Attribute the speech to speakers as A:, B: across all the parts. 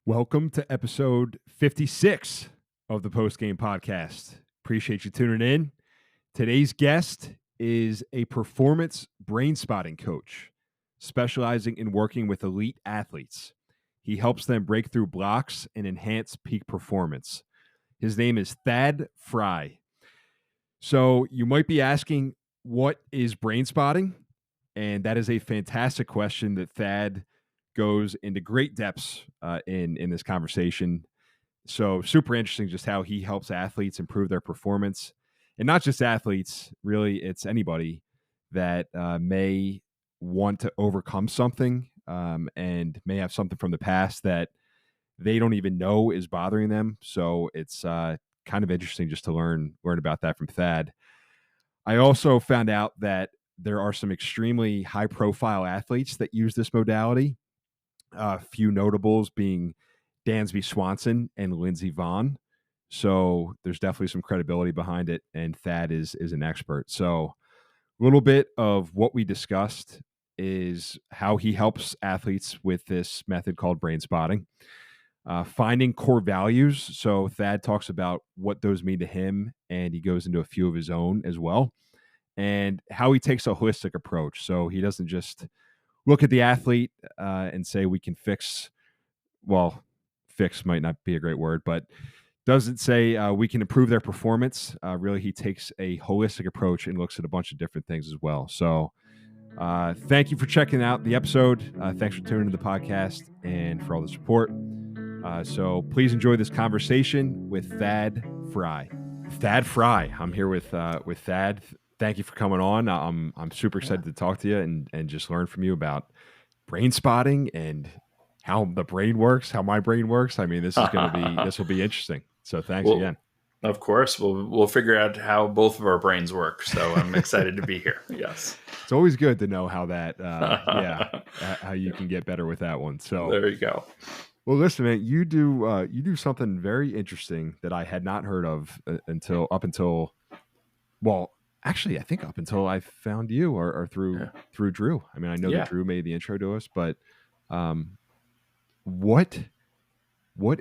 A: Welcome to episode 56 of the Post Game Podcast. Appreciate you tuning in. Today's guest is a performance brain spotting coach specializing in working with elite athletes. He helps them break through blocks and enhance peak performance. His name is Thad Frye. So you might be asking, what is brain spotting? And that is a fantastic question that Thad goes into great depths in this conversation. So super interesting just how he helps athletes improve their performance. And not just athletes, really, it's anybody that may want to overcome something and may have something from the past that they don't even know is bothering them. So it's kind of interesting just to learn about that from Thad. I also found out that there are some extremely high profile athletes that use this modality. A few notables being Dansby Swanson and Lindsey Vonn. So there's definitely some credibility behind it, and Thad is an expert. So a little bit of what we discussed is how he helps athletes with this method called brain spotting. Finding core values. So Thad talks about what those mean to him, and he goes into a few of his own as well, and how he takes a holistic approach. So he doesn't just look at the athlete and say we can fix. Well, fix might not be a great word, but doesn't say we can improve their performance. Really, he takes a holistic approach and looks at a bunch of different things as well. So thank you for checking out the episode. Thanks for tuning to the podcast and for all the support. So please enjoy this conversation with Thad Frye. Thad Frye. I'm here with Thad. Thank you for coming on. I'm super excited to talk to you and just learn from you about brain spotting and how the brain works, how my brain works. I mean, this will be interesting. So thanks again.
B: Of course, we'll figure out how both of our brains work. So I'm excited to be here. Yes,
A: it's always good to know how that, how you can get better with that one. So
B: there you go.
A: Well, listen, man, you do something very interesting that I had not heard of until actually, I think up until I found you or through Drew. I mean, I know that Drew made the intro to us, but what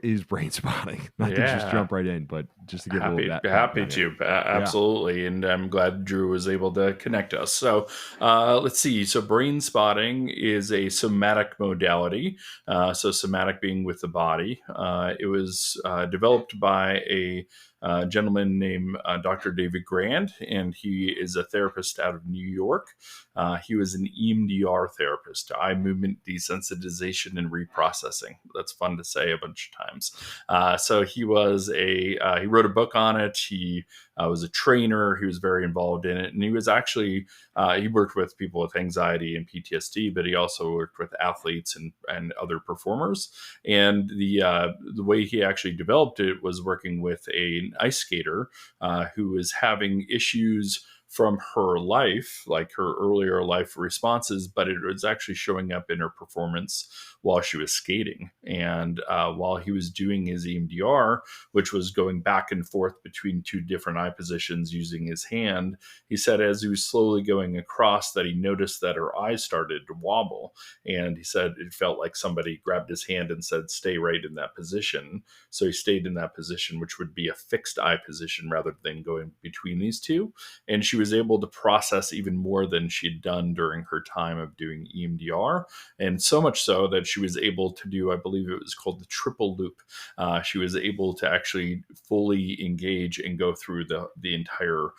A: is brain spotting? Not to just jump right in, but just to give a little
B: happy to. Absolutely. And I'm glad Drew was able to connect us. So let's see. So brain spotting is a somatic modality. So somatic being with the body. It was developed by a gentleman named Dr. David Grand, and he is a therapist out of New York. He was an EMDR therapist, eye movement desensitization and reprocessing. That's fun to say a bunch of times. So he was he wrote a book on it. He was a trainer. He was very involved in it, and he was actually he worked with people with anxiety and PTSD, but he also worked with athletes and other performers. And the way he actually developed it was working with an ice skater who was having issues from her life, like her earlier life responses, but it was actually showing up in her performance while she was skating. And while he was doing his EMDR, which was going back and forth between two different eye positions using his hand, he said as he was slowly going across that he noticed that her eyes started to wobble. And he said it felt like somebody grabbed his hand and said, stay right in that position. So he stayed in that position, which would be a fixed eye position rather than going between these two. And she was able to process even more than she'd done during her time of doing EMDR. And so much so that she was able to do, I believe it was called the triple loop. She was able to actually fully engage and go through the entire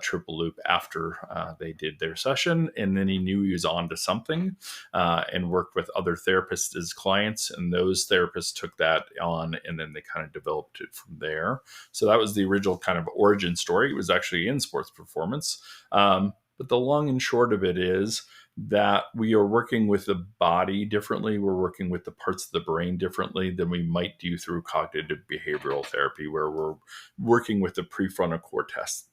B: triple loop after they did their session. And then he knew he was on to something and worked with other therapists as clients. And those therapists took that on and then they kind of developed it from there. So that was the original kind of origin story. It was actually in sports performance. But the long and short of it is that we are working with the body differently. We're working with the parts of the brain differently than we might do through cognitive behavioral therapy, where we're working with the prefrontal cortex,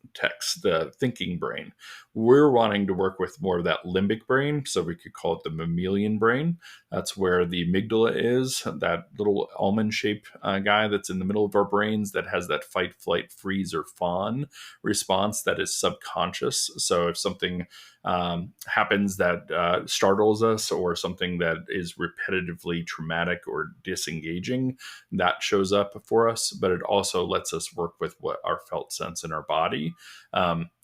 B: the thinking brain. We're wanting to work with more of that limbic brain, so we could call it the mammalian brain. That's where the amygdala is, that little almond-shaped guy that's in the middle of our brains that has that fight, flight, freeze, or fawn response that is subconscious. So if something happens that startles us, or something that is repetitively traumatic or disengaging, that shows up for us. But it also lets us work with what our felt sense in our body.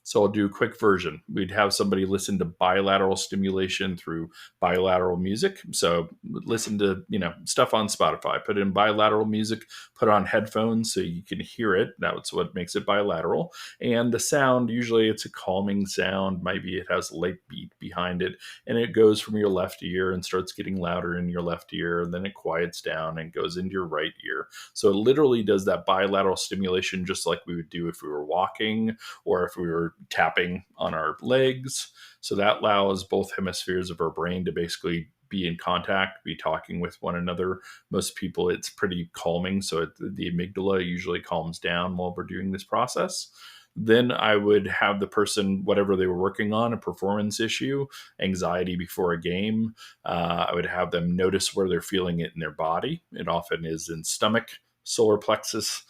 B: So I'll do a quick version. We'd have somebody listen to bilateral stimulation through bilateral music. So listen to, stuff on Spotify, put in bilateral music, put on headphones so you can hear it. That's what makes it bilateral. And the sound, usually it's a calming sound. Maybe it has a light beat behind it, and it goes from your left ear and starts getting louder in your left ear. And then it quiets down and goes into your right ear. So it literally does that bilateral stimulation, just like we would do if we were walking or if we were tapping on our legs. So that allows both hemispheres of our brain to basically be in contact, be talking with one another. Most people, it's pretty calming. So the amygdala usually calms down while we're doing this process. Then I would have the person, whatever they were working on, a performance issue, anxiety before a game, I would have them notice where they're feeling it in their body. It often is in stomach, solar plexus,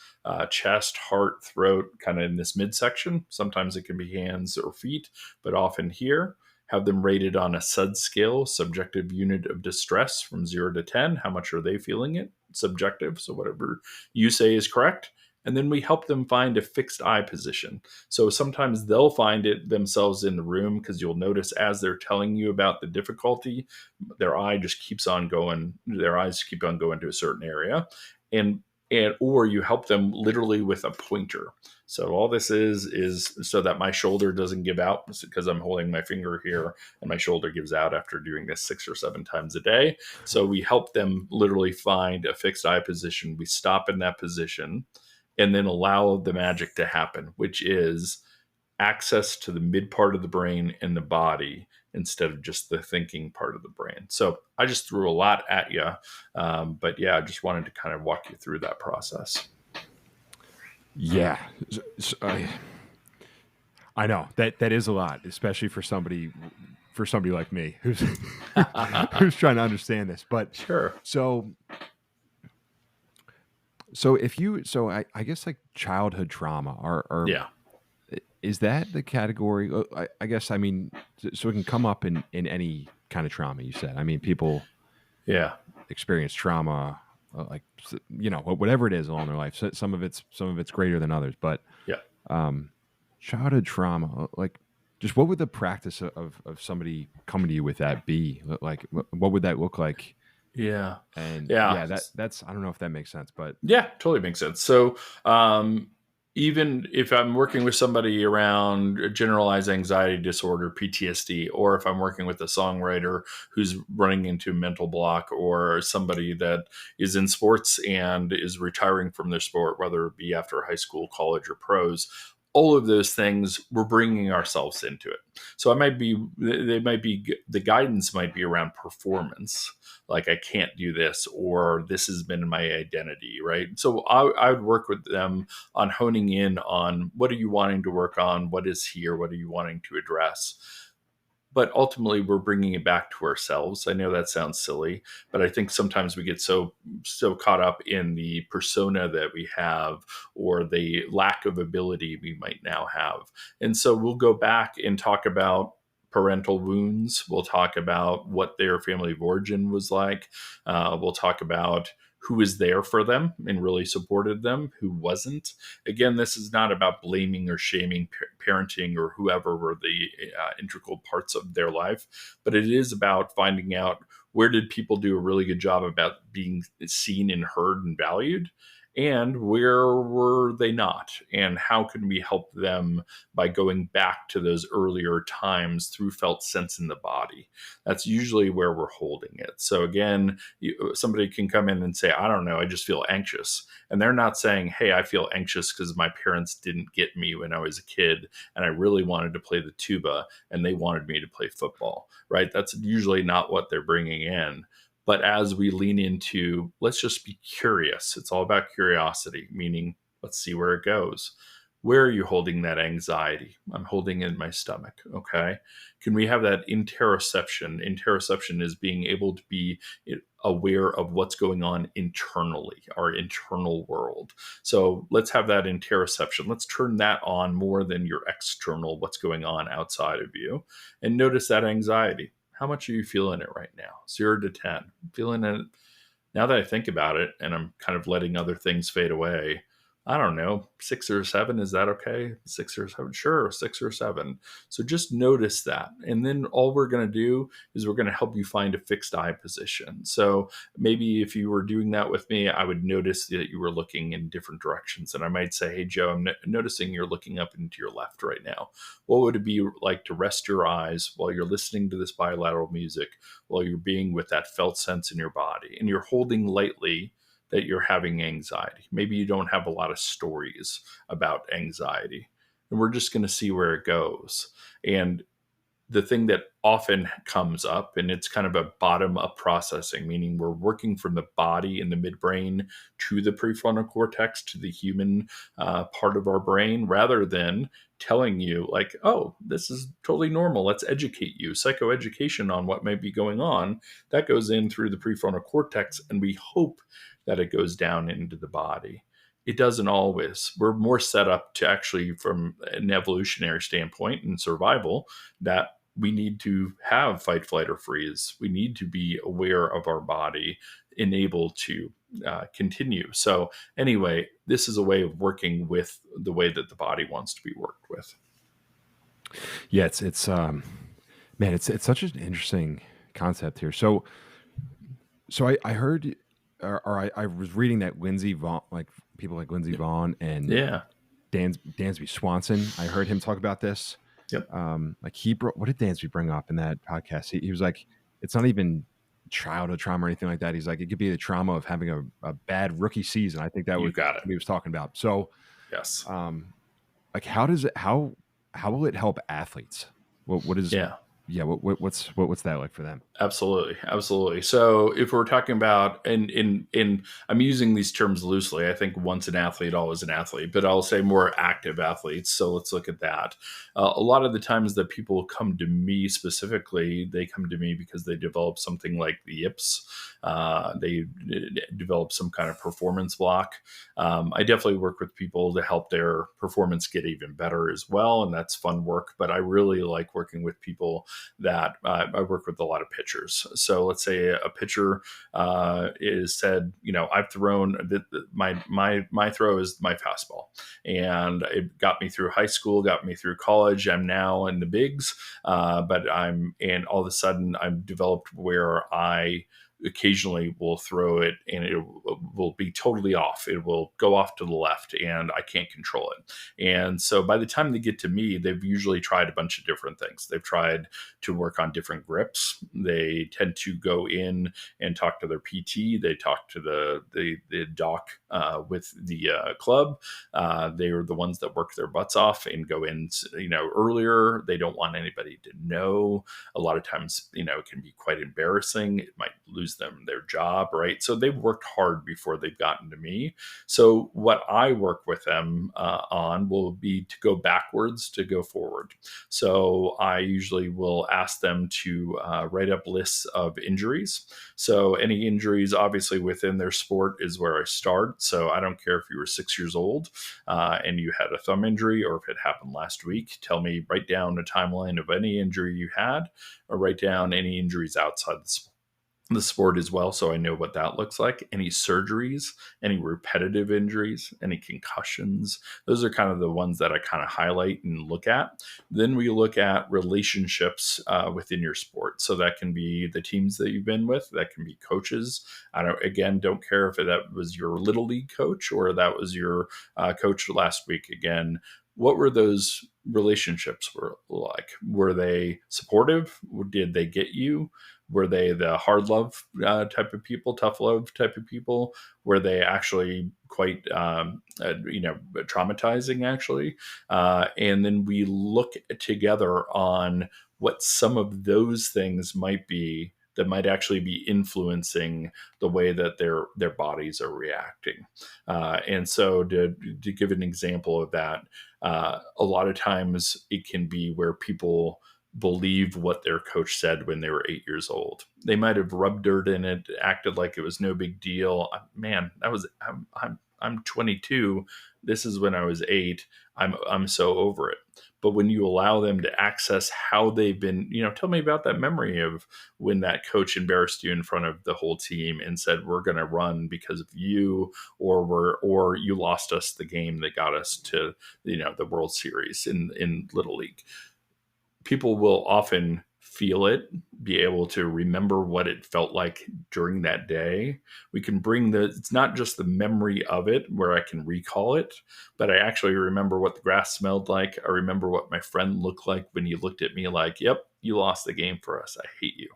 B: chest, heart, throat, kind of in this midsection. Sometimes it can be hands or feet, but often here. Have them rated on a SUD scale, subjective unit of distress, from 0 to 10. How much are they feeling it? Subjective, so whatever you say is correct. And then we help them find a fixed eye position. So sometimes they'll find it themselves in the room, because you'll notice as they're telling you about the difficulty, their eyes keep on going to a certain area. And or you help them literally with a pointer. So all this is so that my shoulder doesn't give out, because I'm holding my finger here and my shoulder gives out after doing this 6 or 7 times a day. So we help them literally find a fixed eye position. We stop in that position and then allow the magic to happen, which is access to the mid part of the brain and the body instead of just the thinking part of the brain. So I just threw a lot at you. But yeah, I just wanted to kind of walk you through that process.
A: Yeah. I know that is a lot, especially for somebody like me who's who's trying to understand this. But
B: sure.
A: So I guess like childhood trauma or
B: yeah.
A: Is that the category? I guess, I mean, so it can come up in any kind of trauma, you said. I mean, people experience trauma, like, whatever it is along their life. So some of it's greater than others, but childhood trauma, like, just what would the practice of somebody coming to you with that be? Like, what would that look like?
B: Yeah.
A: And that's, I don't know if that makes sense, but
B: yeah, totally makes sense. So, even if I'm working with somebody around generalized anxiety disorder, PTSD, or if I'm working with a songwriter who's running into a mental block, or somebody that is in sports and is retiring from their sport, whether it be after high school, college, or pros, all of those things, we're bringing ourselves into it. So the guidance might be around performance. Like, I can't do this, or this has been my identity, right? So I would work with them on honing in on, what are you wanting to work on? What is here? What are you wanting to address? But ultimately, we're bringing it back to ourselves. I know that sounds silly, but I think sometimes we get so caught up in the persona that we have, or the lack of ability we might now have. And so we'll go back and talk about parental wounds. We'll talk about what their family of origin was like. We'll talk about who was there for them and really supported them, who wasn't. Again, this is not about blaming or shaming parenting or whoever were the integral parts of their life, but it is about finding out, where did people do a really good job about being seen and heard and valued, and where were they not? And how can we help them by going back to those earlier times through felt sense in the body? That's usually where we're holding it. So again, somebody can come in and say, I don't know, I just feel anxious. And they're not saying, hey, I feel anxious because my parents didn't get me when I was a kid and I really wanted to play the tuba and they wanted me to play football, right? That's usually not what they're bringing in. But as we lean into, let's just be curious. It's all about curiosity, meaning let's see where it goes. Where are you holding that anxiety? I'm holding it in my stomach. Okay. Can we have that interoception? Interoception is being able to be aware of what's going on internally, our internal world. So let's have that interoception. Let's turn that on more than your external, what's going on outside of you. And notice that anxiety. How much are you feeling it right now? 0 to 10. Feeling it. Now that I think about it and I'm kind of letting other things fade away, I don't know, 6 or 7, is that okay? 6 or 7, sure, 6 or 7. So just notice that. And then all we're going to do is we're going to help you find a fixed eye position. So maybe if you were doing that with me, I would notice that you were looking in different directions. And I might say, hey, Joe, I'm noticing you're looking up into your left right now. What would it be like to rest your eyes while you're listening to this bilateral music, while you're being with that felt sense in your body? And you're holding lightly that you're having anxiety. Maybe you don't have a lot of stories about anxiety. And we're just going to see where it goes. And the thing that often comes up, and it's kind of a bottom up processing, meaning we're working from the body and the midbrain to the prefrontal cortex, to the human part of our brain, rather than telling you like, oh, this is totally normal. Let's educate you. Psychoeducation on what might be going on, that goes in through the prefrontal cortex, and we hope that it goes down into the body. It doesn't always. We're more set up to actually, from an evolutionary standpoint and survival, that we need to have fight, flight, or freeze. We need to be aware of our body and able to continue. So anyway, this is a way of working with the way that the body wants to be worked with.
A: Yeah, it's man, it's such an interesting concept here. So I heard, or I was reading that Lindsey Vaughn, like people like Lindsey Vaughn and Dansby Swanson. I heard him talk about this.
B: Yep.
A: Like what did Dansby bring up in that podcast? He was like, it's not even childhood trauma or anything like that. He's like, it could be the trauma of having a bad rookie season. I think that was what he was talking about. So,
B: yes.
A: Like how will it help athletes? What is what's that like for them?
B: Absolutely. So if we're talking about, and I'm using these terms loosely, I think once an athlete, always an athlete, but I'll say more active athletes. So let's look at that. A lot of the times that people come to me specifically, they come to me because they develop something like the yips. They develop some kind of performance block. I definitely work with people to help their performance get even better as well. And that's fun work. But I really like working with people that I work with a lot of pitchers. So let's say a pitcher is said, I've thrown my throw is my fastball, and it got me through high school, got me through college. I'm now in the bigs, and all of a sudden I've developed where I occasionally will throw it and it will be totally off. It will go off to the left and I can't control it. And so by the time they get to me, they've usually tried a bunch of different things. They've tried to work on different grips. They tend to go in and talk to their PT. They talk to the doc with the club. They are the ones that work their butts off and go in, earlier. They don't want anybody to know. A lot of times, it can be quite embarrassing. It might lose them their job, right? So they've worked hard before they've gotten to me. So what I work with them on will be to go backwards to go forward. So I usually will ask them to write up lists of injuries. So any injuries, obviously within their sport, is where I start. So I don't care if you were 6 years old and you had a thumb injury, or if it happened last week. Tell me, write down a timeline of any injury you had, or write down any injuries outside the sport as well, so I know what that looks like. Any surgeries, any repetitive injuries, any concussions. Those are kind of the ones that I kind of highlight and look at. Then we look at relationships within your sport. So that can be the teams that you've been with, that can be coaches. I don't care if that was your little league coach or that was your coach last week. Again, what were those relationships like? Were they supportive? Did they get you? Were they the hard love type of people, tough love type of people? Were they actually quite, traumatizing actually? And then we look together on what some of those things might be that might actually be influencing the way that their bodies are reacting. And so to give an example of that, a lot of times it can be where people believe what their coach said when they were 8 years old. They might have rubbed dirt in it, acted like it was no big deal. Man, I'm 22. This is when I was 8. I'm so over it. But when you allow them to access how they've been, tell me about that memory of when that coach embarrassed you in front of the whole team and said, we're going to run because of you, or you lost us the game that got us to, the World Series in Little League. People will often feel it, be able to remember what it felt like during that day. We can bring it's not just the memory of it where I can recall it, but I actually remember what the grass smelled like. I remember what my friend looked like when you looked at me like, yep, you lost the game for us. I hate you.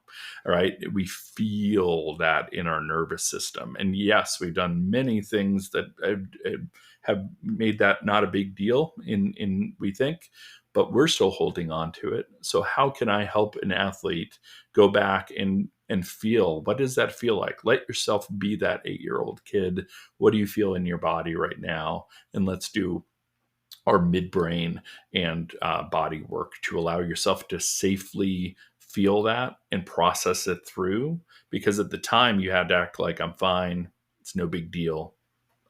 B: All right. We feel that in our nervous system. And yes, we've done many things that have made that not a big deal we think, but we're still holding on to it. So how can I help an athlete go back and feel, what does that feel like? Let yourself be that 8-year-old kid. What do you feel in your body right now? And let's do our midbrain and body work to allow yourself to safely feel that and process it through. Because at the time you had to act like I'm fine. It's no big deal.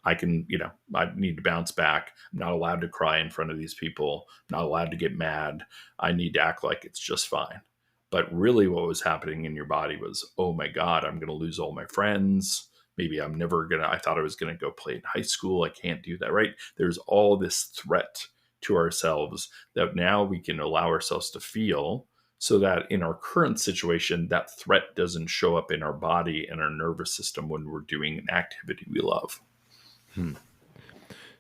B: I can, I need to bounce back. I'm not allowed to cry in front of these people. I'm not allowed to get mad. I need to act like it's just fine. But really what was happening in your body was, oh my God, I'm going to lose all my friends. Maybe I thought I was going to go play in high school. I can't do that, right? There's all this threat to ourselves that now we can allow ourselves to feel, so that in our current situation, that threat doesn't show up in our body and our nervous system when we're doing an activity we love.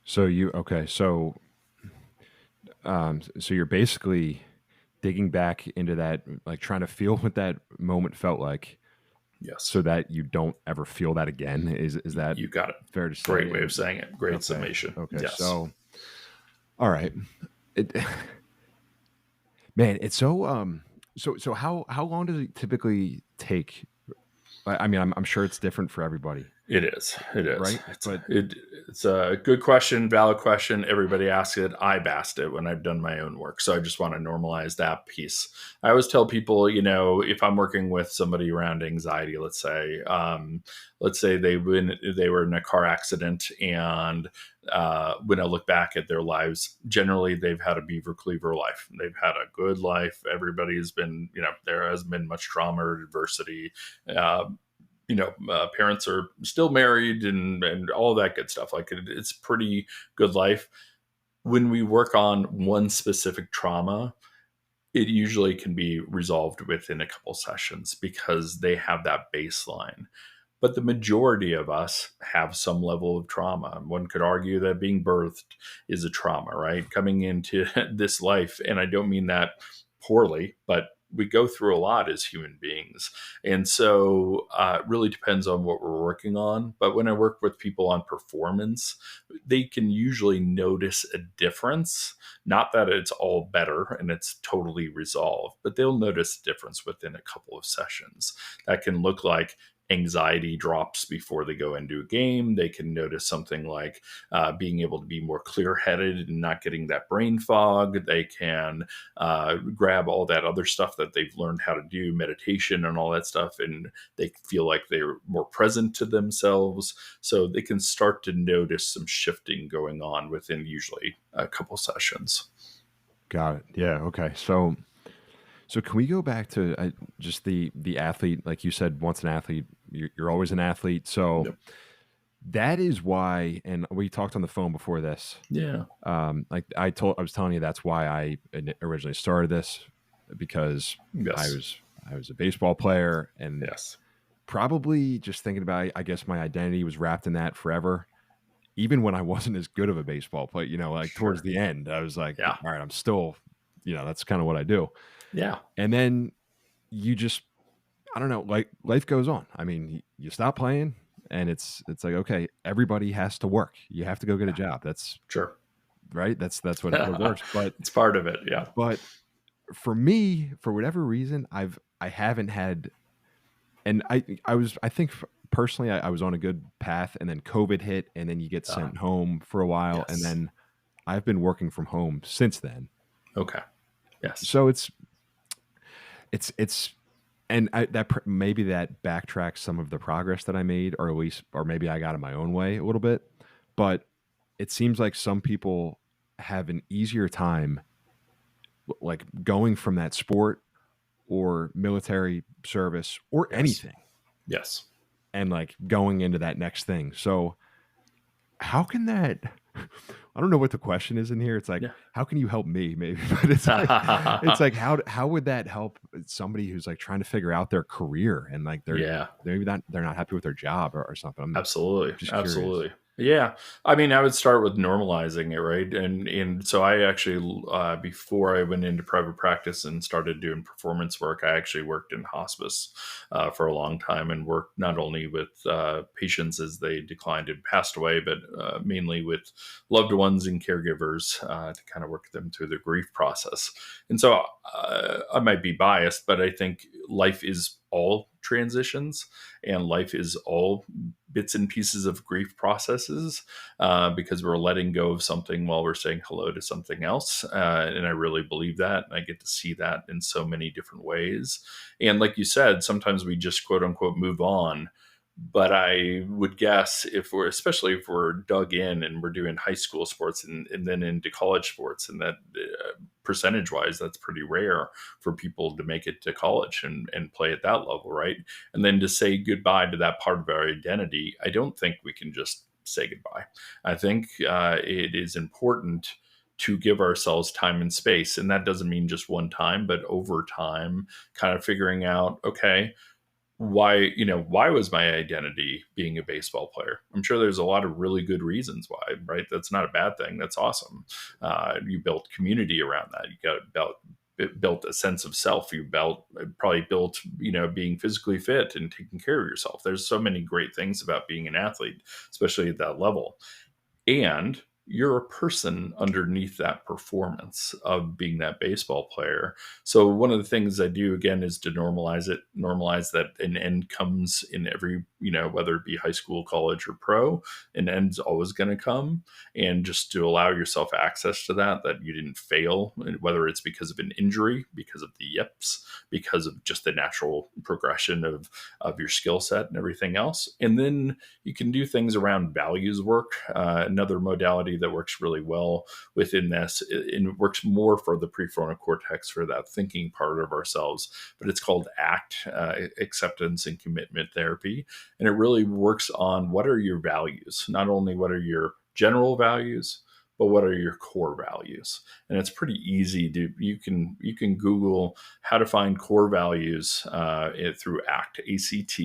A: So you're basically digging back into that, like trying to feel what that moment felt like.
B: Yes.
A: So that you don't ever feel that again. Is that,
B: you got it?
A: Fair to say?
B: Great way of saying it. Great summation.
A: Okay.
B: Yes.
A: So, all right. Man, it's so so how long does it typically take? I mean, I'm sure it's different for everybody.
B: It is.
A: Right?
B: It's a good question, valid question. Everybody asks it. I've asked it when I've done my own work. So I just want to normalize that piece. I always tell people, if I'm working with somebody around anxiety, let's say they were in a car accident, and when I look back at their lives, generally they've had a beaver cleaver life. They've had a good life. Everybody's been, there hasn't been much trauma or adversity. Parents are still married and all that good stuff. Like it's pretty good life. When we work on one specific trauma, it usually can be resolved within a couple sessions because they have that baseline. But the majority of us have some level of trauma. One could argue that being birthed is a trauma, right? Coming into this life. And I don't mean that poorly, but we go through a lot as human beings. And so it really depends on what we're working on. But when I work with people on performance, they can usually notice a difference. Not that it's all better and it's totally resolved, but they'll notice a difference within a couple of sessions. That can look like anxiety drops before they go into a game. They can notice something like being able to be more clear-headed and not getting that brain fog. They can grab all that other stuff that they've learned how to do, meditation and all that stuff, and they feel like they're more present to themselves. So they can start to notice some shifting going on within usually a couple sessions.
A: Got it. Yeah. Okay. So can we go back to just the athlete? Like you said, once an athlete, you're always an athlete. So
B: Yep.
A: That is why, and we talked on the phone before this.
B: Yeah.
A: Like I was telling you, that's why I originally started this, because
B: Yes.
A: I was a baseball player, and
B: yes.
A: probably just thinking about it, I guess my identity was wrapped in that forever. Even when I wasn't as good of a baseball player, like
B: Sure.
A: towards the end, I was like,
B: Yeah.
A: all right, I'm still, that's kind of what I do.
B: Yeah.
A: And then you just, I don't know, like life goes on. I mean, you stop playing, and it's like, okay, everybody has to work. You have to go get a job. That's
B: Sure.
A: right. That's what it works. But
B: it's part of it. Yeah.
A: But for me, for whatever reason, I haven't had And I think personally, I was on a good path, and then COVID hit, and then you get
B: Uh,
A: sent home for a while, and
B: yes.
A: then I've been working from home since then.
B: Okay. Yes.
A: So it's and maybe that backtracks some of the progress that I made, or at least, or maybe I got in my own way a little bit. But it seems like some people have an easier time, like going from that sport or military service or
B: Yes.
A: anything,
B: Yes.
A: and like going into that next thing. So how can that? I don't know what the question is in here. It's like,
B: Yeah.
A: how can you help me? Maybe, but it's like, how would that help somebody who's like trying to figure out their career, and like
B: Yeah.
A: they're not happy with their job, or something. I'm
B: Absolutely.
A: just curious.
B: Absolutely. Yeah. I mean, I would start with normalizing it, right? And so I actually, before I went into private practice and started doing performance work, I actually worked in hospice for a long time and worked not only with patients as they declined and passed away, but mainly with loved ones and caregivers to kind of work them through the grief process. And so I might be biased, but I think life is all transitions and life is all bits and pieces of grief processes because we're letting go of something while we're saying hello to something else. And I really believe that. And I get to see that in so many different ways. And like you said, sometimes we just quote unquote move on. But I would guess if we're, especially if we're dug in and we're doing high school sports and then into college sports, and that percentage wise, that's pretty rare for people to make it to college and play at that level, right? And then to say goodbye to that part of our identity, I don't think we can just say goodbye. I think it is important to give ourselves time and space. And that doesn't mean just one time, but over time, kind of figuring out, okay, why was my identity being a baseball player? I'm sure there's a lot of really good reasons why, right? That's not a bad thing. That's awesome. You built community around that. You got built a sense of self. You probably built being physically fit and taking care of yourself. There's so many great things about being an athlete, especially at that level. And you're a person underneath that performance of being that baseball player. So one of the things I do again is to normalize that an end comes in every, whether it be high school, college, or pro, an end's always going to come. And just to allow yourself access to that you didn't fail, whether it's because of an injury, because of the yips, because of just the natural progression of your skill set and everything else. And then you can do things around values work. Another modality that works really well within this, and works more for the prefrontal cortex, for that thinking part of ourselves, but it's called ACT, acceptance and commitment therapy. And it really works on what are your values, not only what are your general values, but what are your core values. And it's pretty easy to, you can Google how to find core values through ACT,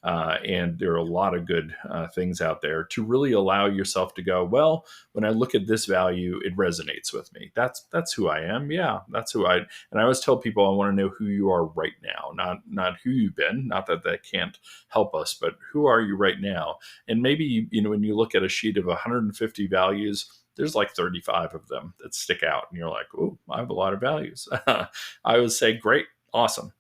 B: and there are a lot of good things out there to really allow yourself to go, well, when I look at this value, it resonates with me. That's who I am. Yeah, that's who I. And I always tell people, I want to know who you are right now, not who you've been. Not that that can't help us, but who are you right now? And maybe when you look at a sheet of 150 values, there's like 35 of them that stick out, and you're like, oh, I have a lot of values. I would say, great, awesome.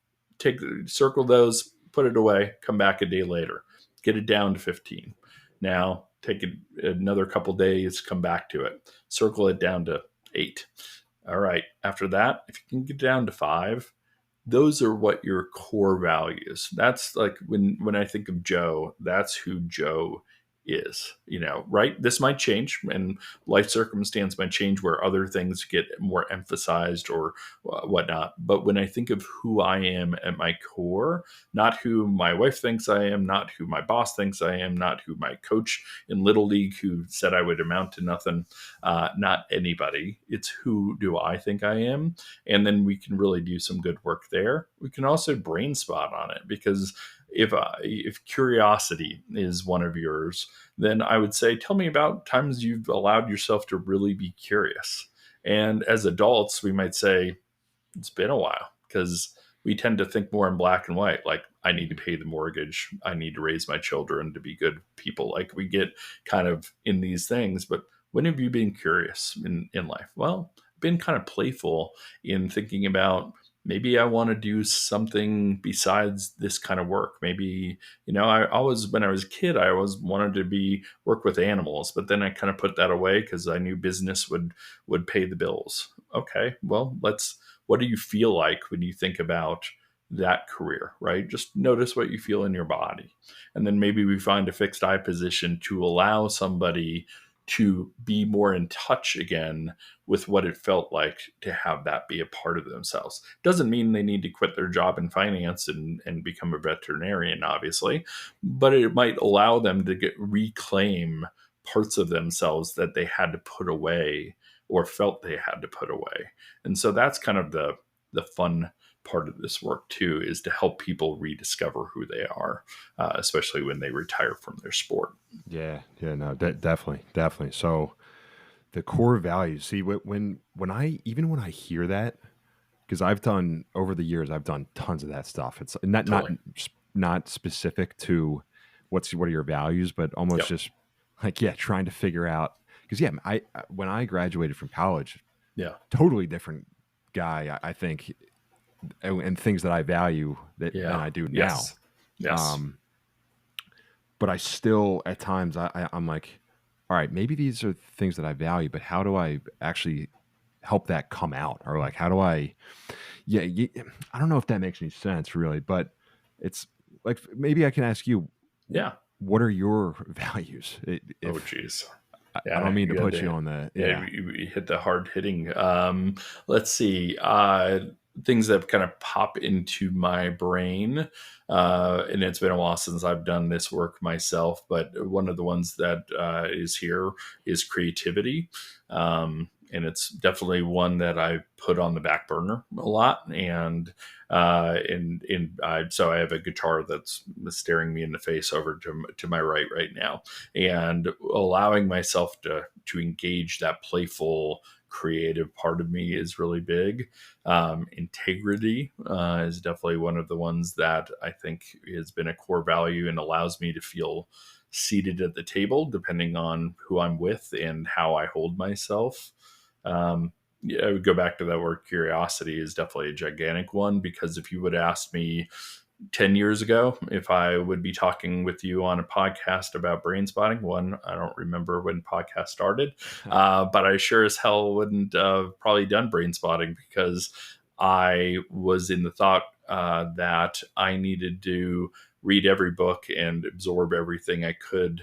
B: Circle those, put it away, come back a day later, get it down to 15. Now take another couple days, come back to it, circle it down to 8. All right. After that, if you can get down to 5, those are what your core values. That's like when I think of Joe, that's who Joe is, right? This might change, and life circumstance might change where other things get more emphasized or whatnot. But when I think of who I am at my core, not who my wife thinks I am, not who my boss thinks I am, not who my coach in Little League who said I would amount to nothing, not anybody. It's who do I think I am? And then we can really do some good work there. We can also brain spot on it, because if curiosity is one of yours, then I would say, tell me about times you've allowed yourself to really be curious. And as adults, we might say, it's been a while, because we tend to think more in black and white, like I need to pay the mortgage, I need to raise my children to be good people. Like we get kind of in these things. But when have you been curious in life? Well, been kind of playful in thinking about maybe I want to do something besides this kind of work. Maybe, I always, when I was a kid, I always wanted to work with animals, but then I kind of put that away because I knew business would pay the bills. Okay, well, what do you feel like when you think about that career, right? Just notice what you feel in your body. And then maybe we find a fixed eye position to allow somebody to be more in touch again with what it felt like to have that be a part of themselves. Doesn't mean they need to quit their job in finance and become a veterinarian, obviously, but it might allow them to reclaim parts of themselves that they had to put away or felt they had to put away. And so that's kind of the fun part of this work too, is to help people rediscover who they are, especially when they retire from their sport.
A: Yeah, no, definitely. So the core values. See, when I hear that, because I've done over the years, I've done tons of that stuff. It's
B: Totally.
A: not specific to what are your values, but almost
B: Yep.
A: just like trying to figure out. Because I when I graduated from college,
B: Yeah.
A: totally different guy, I think, and things that I value than I do
B: Yes.
A: now.
B: Yes.
A: But I still, at times, I'm like, all right, maybe these are things that I value, but how do I actually help that come out? Or like, how do I, I don't know if that makes any sense really, but it's like, maybe I can ask you,
B: Yeah.
A: what are your values?
B: Oh, geez.
A: I
B: Yeah.
A: don't mean to
B: You had
A: put you
B: to,
A: on the,
B: yeah, you hit the hard hitting. Let's see. Things that kind of pop into my brain. And it's been a while since I've done this work myself, but one of the ones that is here is creativity. And it's definitely one that I put on the back burner a lot. And so I have a guitar that's staring me in the face over to my right now, and allowing myself to engage that playful creative part of me is really big. Integrity is definitely one of the ones that I think has been a core value and allows me to feel seated at the table depending on who I'm with and how I hold myself. Yeah, I would go back to that word. Curiosity is definitely a gigantic one, because if you would ask me 10 years ago if I would be talking with you on a podcast about Brainspotting, one, I don't remember when podcast started, but I sure as hell wouldn't have probably done Brainspotting, because I was in the thought that I needed to read every book and absorb everything I could,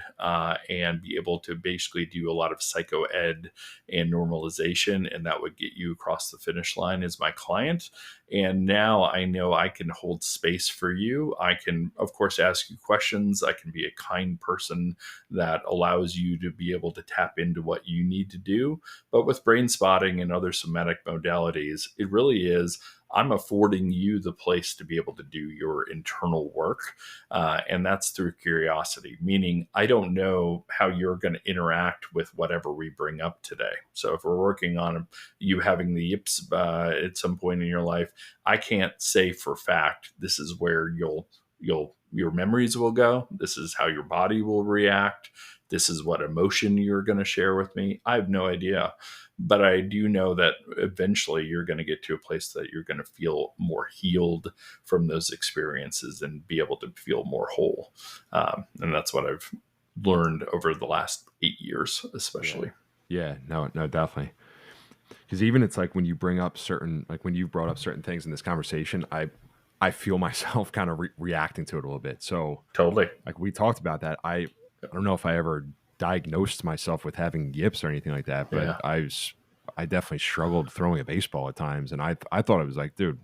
B: and be able to basically do a lot of psycho ed and normalization, and that would get you across the finish line as my client. And now I know I can hold space for you. I can, of course, ask you questions. I can be a kind person that allows you to be able to tap into what you need to do. But with Brainspotting and other somatic modalities, it really is, I'm affording you the place to be able to do your internal work. And that's through curiosity, meaning I don't know how you're going to interact with whatever we bring up today. So if we're working on you having the yips at some point in your life, I can't say for fact this is where your memories will go. This is how your body will react. This is what emotion you're going to share with me. I have no idea. But I do know that eventually you're going to get to a place that you're going to feel more healed from those experiences and be able to feel more whole. And that's what I've learned over the last 8 years, especially.
A: Yeah, no, definitely. Because even it's like when you bring up certain, like when you've brought up certain things in this conversation, I feel myself kind of reacting to it a little bit. So
B: Totally.
A: like we talked about that. I don't know if I ever diagnosed myself with having yips or anything like that, but
B: Yeah.
A: I definitely struggled throwing a baseball at times, and I thought it was like, dude,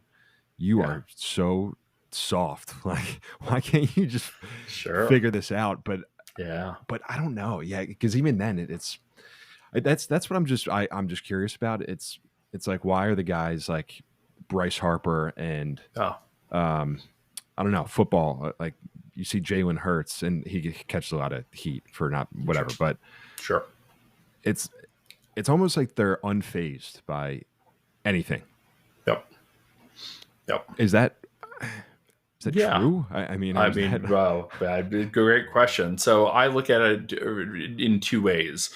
A: you are so soft. Like, why can't you just figure this out? But I don't know. Yeah, because even then, that's what I'm just curious about. It's like, why are the guys like Bryce Harper and I don't know, football, like you see Jalen Hurts and he catches a lot of heat for not whatever, but it's almost like they're unfazed by anything.
B: Yep.
A: Is that true? I mean,
B: wow, great question. So I look at it in two ways.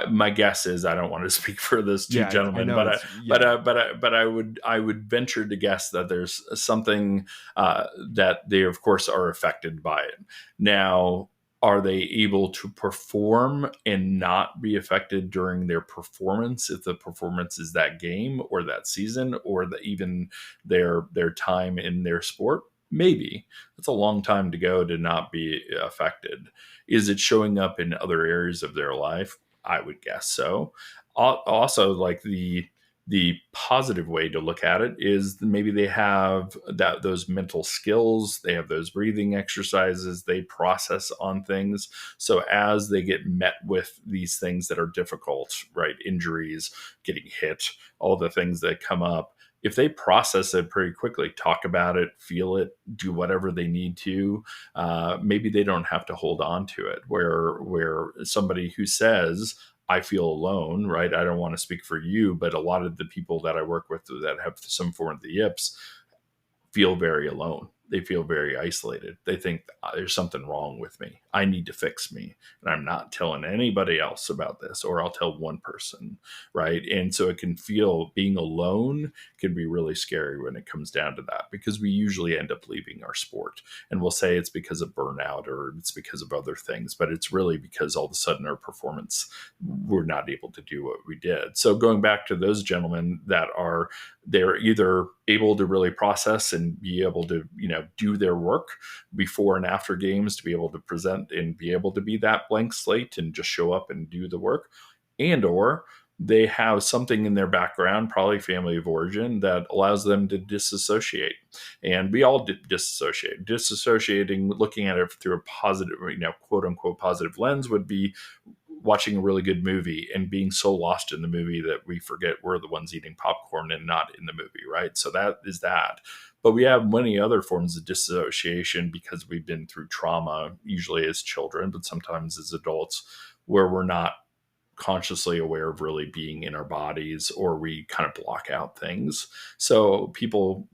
B: My guess is, I don't want to speak for those two
A: Yeah, I
B: gentlemen,
A: know
B: but
A: it's yeah.
B: I would venture to guess that there's something that they of course are affected by it. Now, are they able to perform and not be affected during their performance, if the performance is that game or that season or even their time in their sport? Maybe. That's a long time to go to not be affected. Is it showing up in other areas of their life? I would guess so. Also, like the positive way to look at it is maybe they have those mental skills, they have those breathing exercises, they process on things. So as they get met with these things that are difficult, right? Injuries, getting hit, all the things that come up, if they process it pretty quickly, talk about it, feel it, do whatever they need to, maybe they don't have to hold on to it. Where somebody who says, I feel alone, right? I don't want to speak for you, but a lot of the people that I work with that have some form of the yips feel very alone. They feel very isolated. They think there's something wrong with me. I need to fix me. And I'm not telling anybody else about this, or I'll tell one person, right? And so it can feel, being alone can be really scary when it comes down to that, because we usually end up leaving our sport. And we'll say it's because of burnout or it's because of other things, but it's really because all of a sudden our performance, we're not able to do what we did. So going back to those gentlemen that are, they're either able to really process and be able to, do their work before and after games, to be able to present and be able to be that blank slate and just show up and do the work, and or they have something in their background, probably family of origin, that allows them to disassociate. And we all disassociate. Disassociating, looking at it through a positive, quote unquote positive lens, would be watching a really good movie and being so lost in the movie that we forget we're the ones eating popcorn and not in the movie, right? So that is that. But we have many other forms of dissociation because we've been through trauma, usually as children, but sometimes as adults, where we're not consciously aware of really being in our bodies, or we kind of block out things. So people,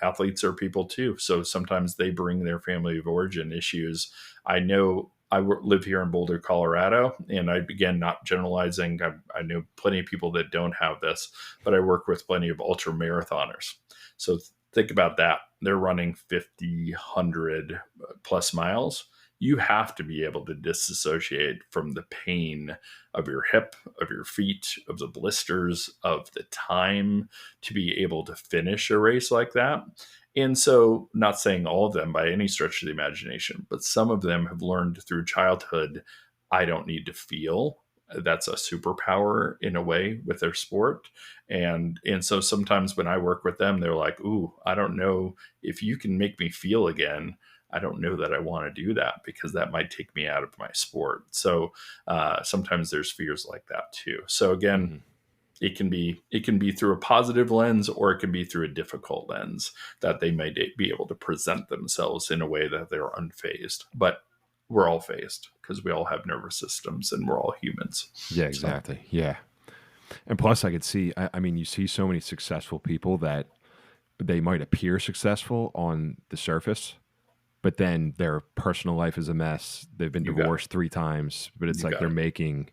B: athletes are people too. So sometimes they bring their family of origin issues. I know I live here in Boulder, Colorado, and I began not generalizing. I know plenty of people that don't have this, but I work with plenty of ultramarathoners. So think about that. They're running 50, 100 plus miles. You have to be able to disassociate from the pain of your hip, of your feet, of the blisters, of the time, to be able to finish a race like that. And so, not saying all of them by any stretch of the imagination, but some of them have learned through childhood, I don't need to feel. That's a superpower in a way with their sport. And so sometimes when I work with them, they're like, ooh, I don't know if you can make me feel again. I don't know that I want to do that, because that might take me out of my sport. So sometimes there's fears like that too. So again,
A: Mm-hmm.
B: it can be through a positive lens, or it can be through a difficult lens, that they may be able to present themselves in a way that they're unfazed. But we're all phased because we all have nervous systems and we're all humans.
A: Yeah,
B: So
A: exactly. Yeah. And plus, I could see, I mean, you see so many successful people that they might appear successful on the surface, but then their personal life is a mess. They've been
B: you got it.
A: divorced 3 times, but it's
B: You
A: like
B: got
A: they're
B: it.
A: making,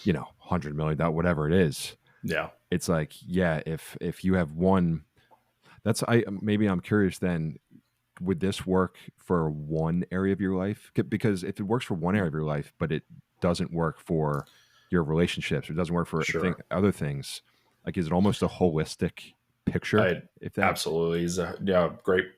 A: $100 million, whatever it is.
B: Yeah.
A: It's like, yeah, if you have one, maybe I'm curious then, would this work for one area of your life? Because if it works for one area of your life, but it doesn't work for your relationships, or it doesn't work for
B: Sure.
A: other things, like, is it almost a holistic picture?
B: I
A: If that,
B: absolutely is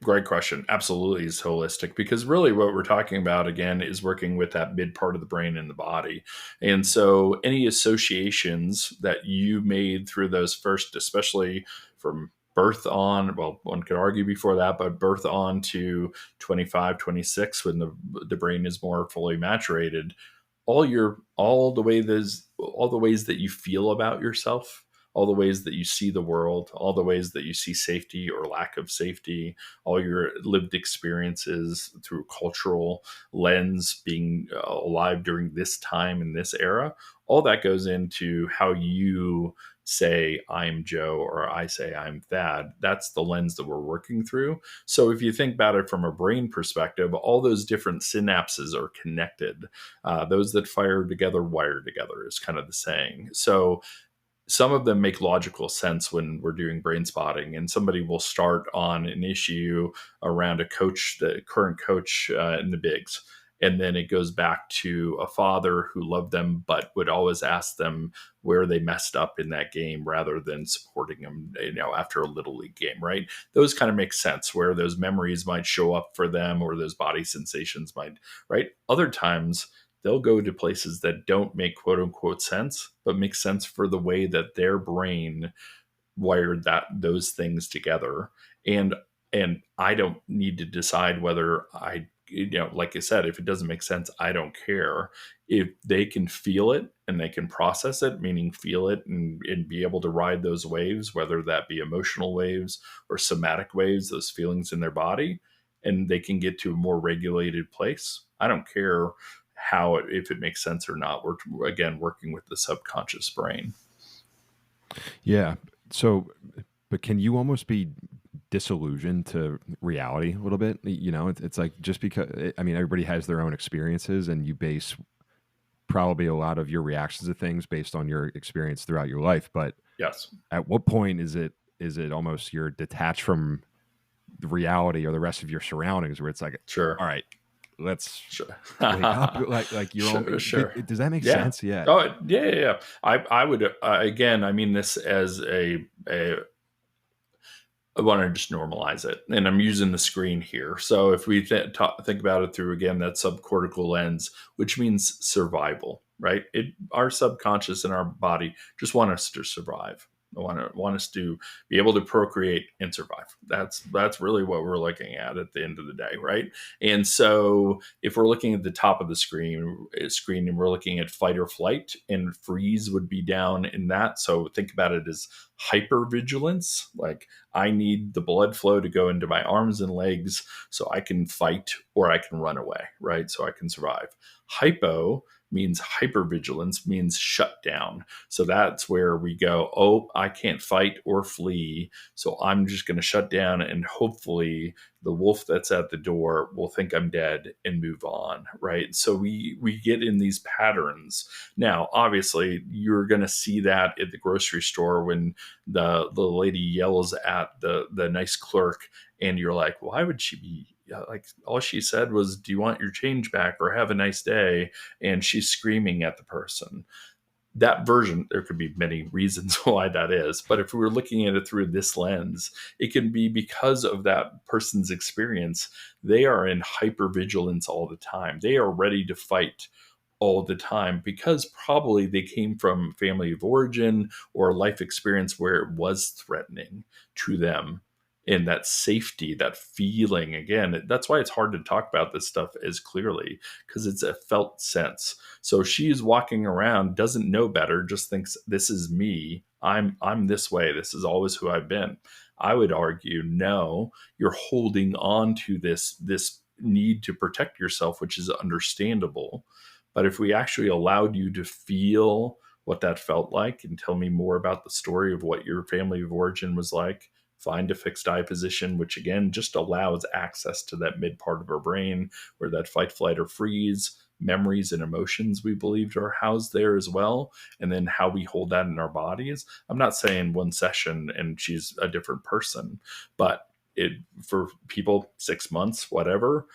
B: great question. Absolutely is holistic, because really what we're talking about again is working with that mid part of the brain and the body. And so any associations that you made through those first, especially from birth on, well, one could argue before that, but birth on to 25, 26, when the brain is more fully maturated, all the ways that you feel about yourself, all the ways that you see the world, all the ways that you see safety or lack of safety, all your lived experiences through cultural lens, being alive during this time in this era, all that goes into how you say I'm Joe or I say I'm Thad. That's the lens that we're working through. So if you think about it from a brain perspective, all those different synapses are connected. Those that fire together wire together is kind of the saying. So some of them make logical sense when we're doing brain spotting, and somebody will start on an issue around a coach, the current coach in the bigs, and then it goes back to a father who loved them but would always ask them where they messed up in that game rather than supporting them, after a little league game, right? Those kind of make sense, where those memories might show up for them or those body sensations might, right? Other times they'll go to places that don't make quote unquote sense, but make sense for the way that their brain wired those things together. And I don't need to decide whether like I said, if it doesn't make sense, I don't care. If they can feel it and they can process it, meaning feel it and be able to ride those waves, whether that be emotional waves or somatic waves, those feelings in their body, and they can get to a more regulated place, I don't care if it makes sense or not. We're again working with the subconscious brain.
A: Yeah. So, but can you almost be disillusioned to reality a little bit? It's like, just because, everybody has their own experiences, and you base probably a lot of your reactions to things based on your experience throughout your life. But
B: yes,
A: at what point is it almost you're detached from the reality or the rest of your surroundings, where it's like,
B: sure,
A: all right, let's
B: sure.
A: wake up, like you're
B: sure.
A: Does that make
B: Yeah.
A: sense? Yeah.
B: Oh, yeah. I would again, I mean this as I want to just normalize it, and I'm using the screen here. So if we think about it through, again, that subcortical lens, which means survival, right? Our subconscious and our body just want us to survive. I want us to be able to procreate and survive. That's really what we're looking at the end of the day, right? And so if we're looking at the top of the screen and we're looking at fight or flight, and freeze would be down in that. So think about it as hypervigilance. Like, I need the blood flow to go into my arms and legs so I can fight or I can run away, right? So I can survive. Hypo means hypervigilance, means shut down. So that's where we go, oh, I can't fight or flee, so I'm just going to shut down, and hopefully the wolf that's at the door will think I'm dead and move on, right? So we get in these patterns. Now, obviously, you're going to see that at the grocery store when the lady yells at the nice clerk, and you're like, why would she be like, all she said was, do you want your change back or have a nice day? And she's screaming at the person. That version, there could be many reasons why that is, but if we were looking at it through this lens, it can be because of that person's experience. They are in hypervigilance all the time. They are ready to fight all the time because probably they came from family of origin or life experience where it was threatening to them. And that safety, that feeling, again, that's why it's hard to talk about this stuff as clearly, because it's a felt sense. So she's walking around, doesn't know better, just thinks, this is me. I'm this way. This is always who I've been. I would argue, no, you're holding on to this need to protect yourself, which is understandable. But if we actually allowed you to feel what that felt like and tell me more about the story of what your family of origin was like, find a fixed eye position, which again just allows access to that mid part of our brain where that fight, flight, or freeze, memories and emotions we believed are housed there as well. And then how we hold that in our bodies. I'm not saying one session and she's a different person, but for people, 6 months, whatever,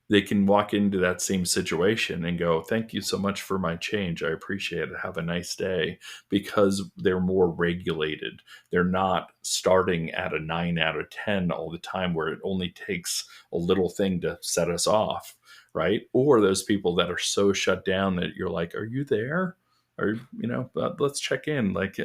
B: they can walk into that same situation and go, thank you so much for my change. I appreciate it. Have a nice day, because they're more regulated. They're not starting at a 9 out of 10 all the time, where it only takes a little thing to set us off, right? Or those people that are so shut down that you're like, are you there? Or, let's check in. Like,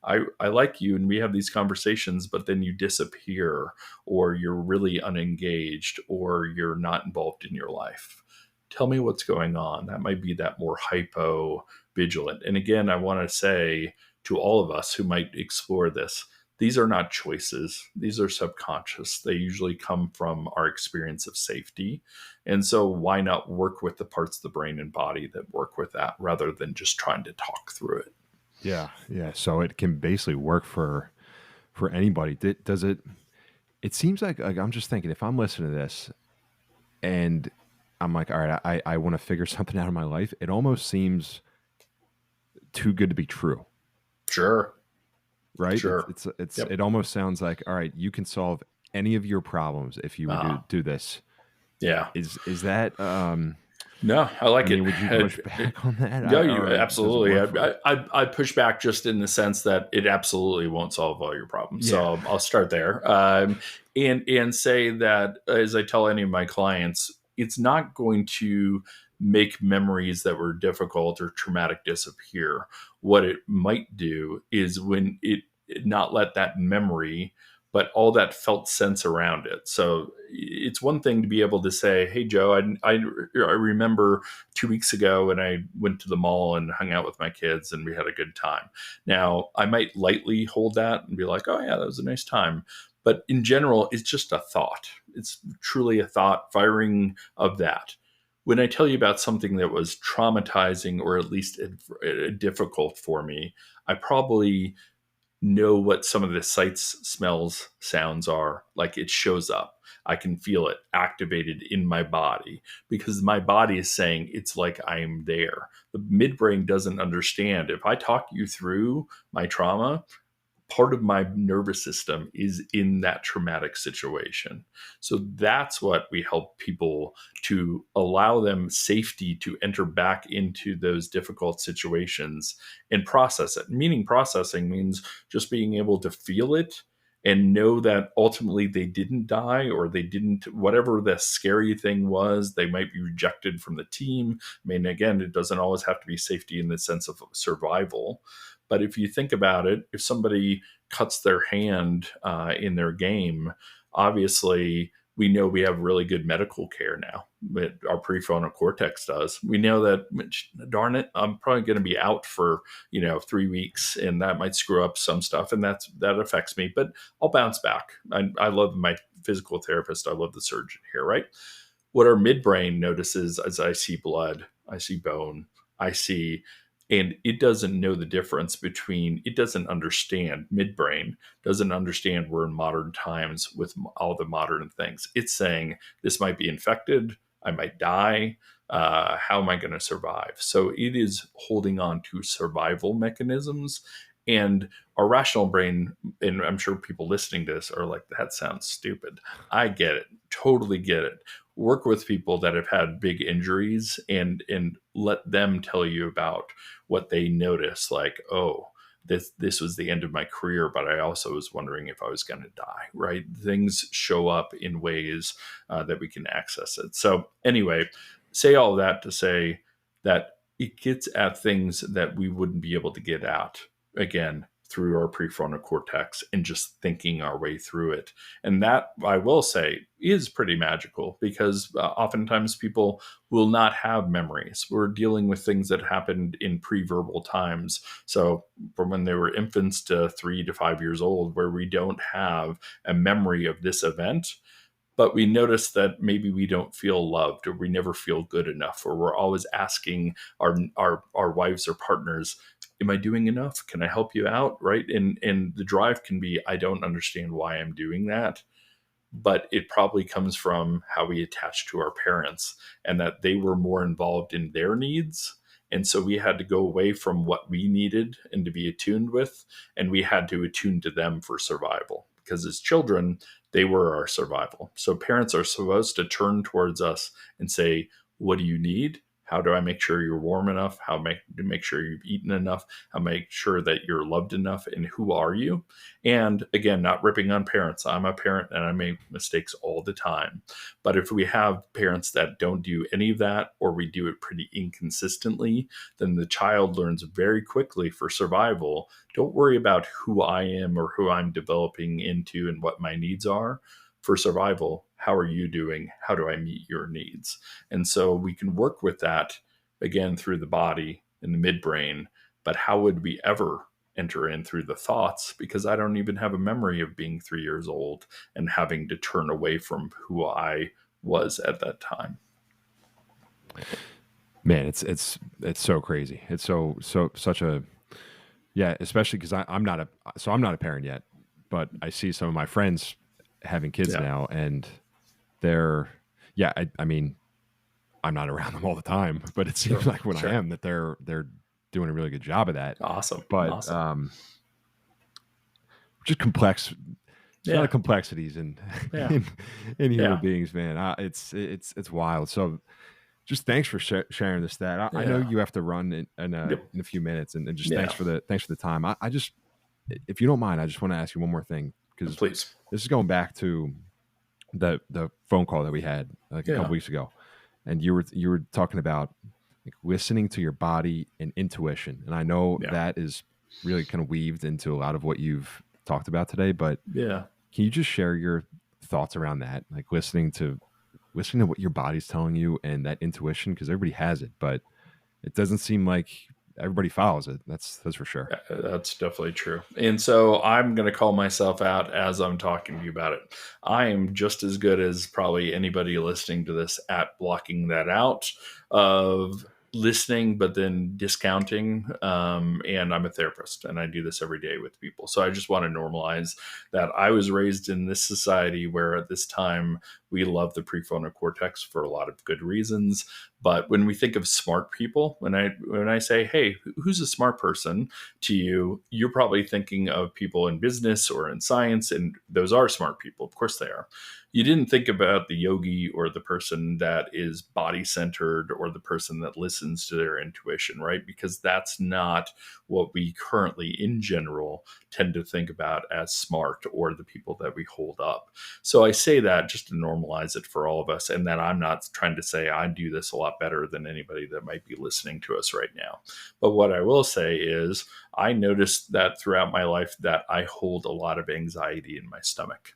B: I like you and we have these conversations, but then you disappear, or you're really unengaged, or you're not involved in your life. Tell me what's going on. That might be that more hypo vigilant. And again, I want to say, to all of us who might explore this, these are not choices. These are subconscious. They usually come from our experience of safety. And so why not work with the parts of the brain and body that work with that rather than just trying to talk through it?
A: Yeah. Yeah. So it can basically work for anybody. Does it? It seems like I'm just thinking, if I'm listening to this and I'm like, all right, I want to figure something out in my life, it almost seems too good to be true.
B: Sure.
A: Right?
B: Sure.
A: It almost sounds like, all right, you can solve any of your problems if you would do this.
B: Yeah.
A: Is that
B: No, I like it.
A: Would you push back on that?
B: Yeah, you absolutely.
A: I
B: I push back just in the sense that it absolutely won't solve all your problems.
A: Yeah.
B: So I'll start there, and say that, as I tell any of my clients, it's not going to make memories that were difficult or traumatic disappear. What it might do is when it not let that memory, but all that felt sense around it. So it's one thing to be able to say, "Hey, Joe, I remember 2 weeks ago when I went to the mall and hung out with my kids and we had a good time." Now, I might lightly hold that and be like, "Oh, yeah, that was a nice time." But in general, it's just a thought. It's truly a thought firing of that. When I tell you about something that was traumatizing or at least difficult for me, I probably know what some of the sights, smells, sounds are. Like it shows up. I can feel it activated in my body because my body is saying it's like I'm there. The midbrain doesn't understand. If I talk you through my trauma, part of my nervous system is in that traumatic situation. So that's what we help people to allow them safety to enter back into those difficult situations and process it. Meaning processing means just being able to feel it and know that ultimately they didn't die or they didn't, whatever the scary thing was, they might be rejected from the team. I mean, again, it doesn't always have to be safety in the sense of survival. But if you think about it, if somebody cuts their hand in their game, obviously we know we have really good medical care now. But our prefrontal cortex does. We know that, darn it, I'm probably going to be out for 3 weeks, and that might screw up some stuff, and that affects me. But I'll bounce back. I love my physical therapist. I love the surgeon here, right? What our midbrain notices as I see blood, I see bone, I see, and it doesn't know the difference between, it doesn't understand, midbrain doesn't understand we're in modern times with all the modern things. It's saying this might be infected, I might die, how am I going to survive? So it is holding on to survival mechanisms. And our rational brain, and I'm sure people listening to this are like, that sounds stupid. I get it, totally get it. Work with people that have had big injuries and let them tell you about what they notice. Like, oh, this was the end of my career, but I also was wondering if I was going to die. Right? Things show up in ways that we can access it. So anyway, say all that to say that it gets at things that we wouldn't be able to get at, again, through our prefrontal cortex and just thinking our way through it. And that, I will say, is pretty magical because oftentimes people will not have memories. We're dealing with things that happened in pre-verbal times. So from when they were infants to 3 to 5 years old, where we don't have a memory of this event, but we notice that maybe we don't feel loved or we never feel good enough, or we're always asking our wives or partners, am I doing enough? Can I help you out? Right. And the drive can be, I don't understand why I'm doing that. But it probably comes from how we attach to our parents and that they were more involved in their needs. And so we had to go away from what we needed and to be attuned with, and we had to attune to them for survival. Because as children, they were our survival. So parents are supposed to turn towards us and say, what do you need? How do I make sure you're warm enough? How to make sure you've eaten enough? How make sure that you're loved enough? And who are you? And again, not ripping on parents. I'm a parent and I make mistakes all the time. But if we have parents that don't do any of that, or we do it pretty inconsistently, then the child learns very quickly for survival. Don't worry about who I am or who I'm developing into and what my needs are. For survival, how are you doing? How do I meet your needs? And so we can work with that again through the body and the midbrain. But how would we ever enter in through the thoughts, because I don't even have a memory of being 3 years old and having to turn away from who I was at that time.
A: Man, it's so crazy. It's such a, yeah, especially because I'm not a parent yet, but I see some of my friends having kids
B: Yeah.
A: now, and they're, yeah, I mean, I'm not around them all the time, but it seems like when I am, that they're doing a really good job of that.
B: Awesome.
A: But just complex. There's a lot of complexities in human beings, man. It's wild. So just thanks for sharing this stat. I know you have to run in a few minutes, and just thanks for the time. I just, if you don't mind, I just want to ask you one more thing, because
B: Please.
A: This is going back to the phone call that we had like a couple weeks ago, and you were talking about like listening to your body and intuition, and I know that is really kind of weaved into a lot of what you've talked about today. But can you just share your thoughts around that, like listening to what your body's telling you and that intuition? Because everybody has it, but it doesn't seem like everybody follows it. That's for sure.
B: That's definitely true. And so I'm going to call myself out as I'm talking to you about it. I am just as good as probably anybody listening to this at blocking that out of listening, but then discounting. And I'm a therapist, and I do this every day with people. So I just want to normalize that I was raised in this society where at this time we love the prefrontal cortex for a lot of good reasons. But when we think of smart people, when I say, hey, who's a smart person to you, you're probably thinking of people in business or in science, and those are smart people. Of course they are. You didn't think about the yogi or the person that is body centered or the person that listens to their intuition, right? Because that's not what we currently in general tend to think about as smart, or the people that we hold up. So I say that just to normalize it for all of us, and that I'm not trying to say I do this a lot better than anybody that might be listening to us right now. But what I will say is I noticed that throughout my life that I hold a lot of anxiety in my stomach.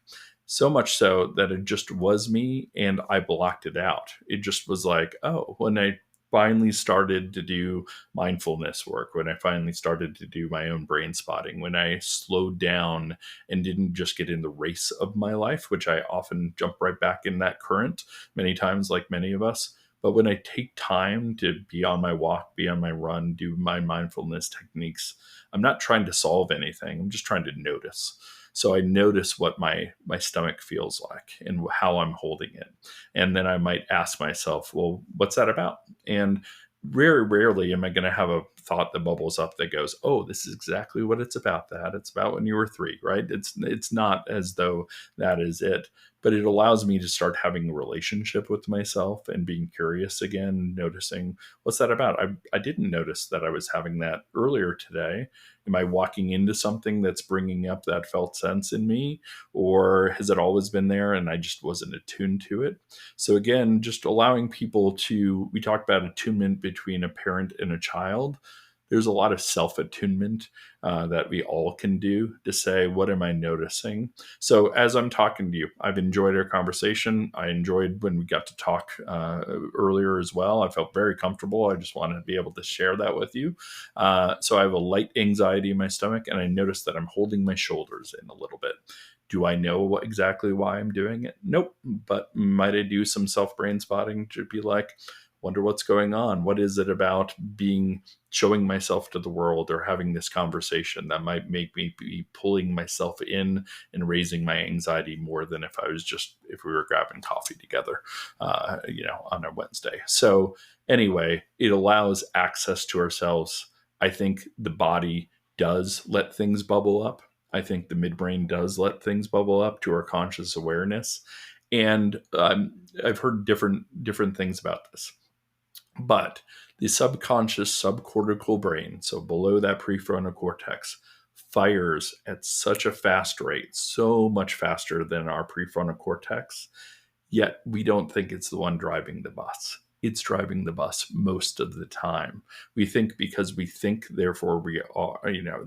B: So much so that it just was me, and I blocked it out. It just was like, oh, when I finally started to do mindfulness work, when I finally started to do my own brain spotting, when I slowed down and didn't just get in the race of my life, which I often jump right back in that current many times, like many of us. But when I take time to be on my walk, be on my run, do my mindfulness techniques, I'm not trying to solve anything. I'm just trying to notice. So I notice what my stomach feels like and how I'm holding it. And then I might ask myself, well, what's that about? And very rarely am I going to have a thought that bubbles up that goes, oh, this is exactly what it's about. That it's about when you were 3, right? It's not as though that is it, but it allows me to start having a relationship with myself and being curious again, noticing what's that about? I didn't notice that I was having that earlier today. Am I walking into something that's bringing up that felt sense in me, or has it always been there and I just wasn't attuned to it? So again, just allowing people to, we talked about attunement between a parent and a child. There's a lot of self-attunement that we all can do to say, what am I noticing? So as I'm talking to you, I've enjoyed our conversation. I enjoyed when we got to talk earlier as well. I felt very comfortable. I just wanted to be able to share that with you. So I have a light anxiety in my stomach, and I noticed that I'm holding my shoulders in a little bit. Do I know exactly why I'm doing it? Nope. But might I do some self-brain spotting to be like, wonder what's going on? What is it about showing myself to the world or having this conversation that might make me be pulling myself in and raising my anxiety more than if we were grabbing coffee together, on a Wednesday. So anyway, it allows access to ourselves. I think the body does let things bubble up. I think the midbrain does let things bubble up to our conscious awareness. And I've heard different things about this. But the subconscious subcortical brain, so below that prefrontal cortex, fires at such a fast rate, so much faster than our prefrontal cortex, yet we don't think it's the one driving the bus. It's driving the bus most of the time. We think because we think, therefore we are,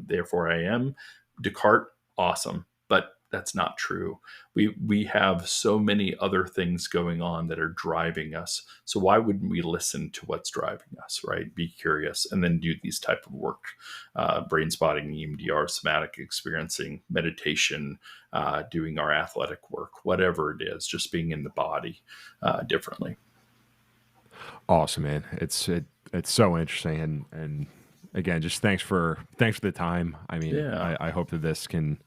B: therefore I am. Descartes, awesome. But that's not true. We have so many other things going on that are driving us. So why wouldn't we listen to what's driving us, right? Be curious and then do these type of work, brain spotting, EMDR, somatic experiencing, meditation, doing our athletic work, whatever it is, just being in the body differently.
A: Awesome, man. It's so interesting, and again, just thanks for the time. I mean,
B: Yeah,
A: I hope that this can,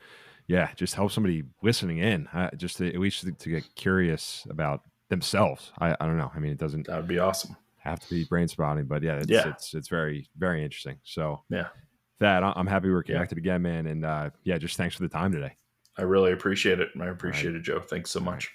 A: yeah, just help somebody listening in, just to, at least to get curious about themselves. I don't know. I mean, it doesn't
B: that would be awesome.
A: have to be brain spotting, but yeah,
B: Yeah,
A: it's very very interesting. So
B: yeah,
A: that I'm happy we're
B: yeah.
A: connected again, man, and yeah, just thanks for the time today.
B: I really appreciate it. I
A: All right,
B: appreciate it, Joe. Thanks so
A: all right.
B: much.